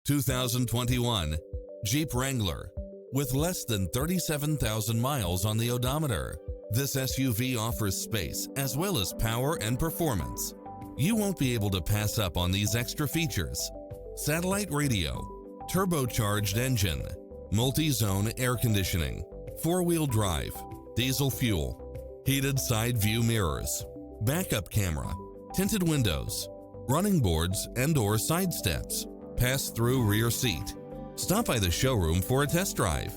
2021 Jeep Wrangler. With less than 37,000 miles on the odometer, this SUV offers space as well as power and performance. You won't be able to pass up on these extra features: satellite radio, turbocharged engine, multi-zone air conditioning, four-wheel drive, diesel fuel, heated side view mirrors, backup camera, tinted windows, running boards and/or side steps, pass-through rear seat. Stop by the showroom for a test drive.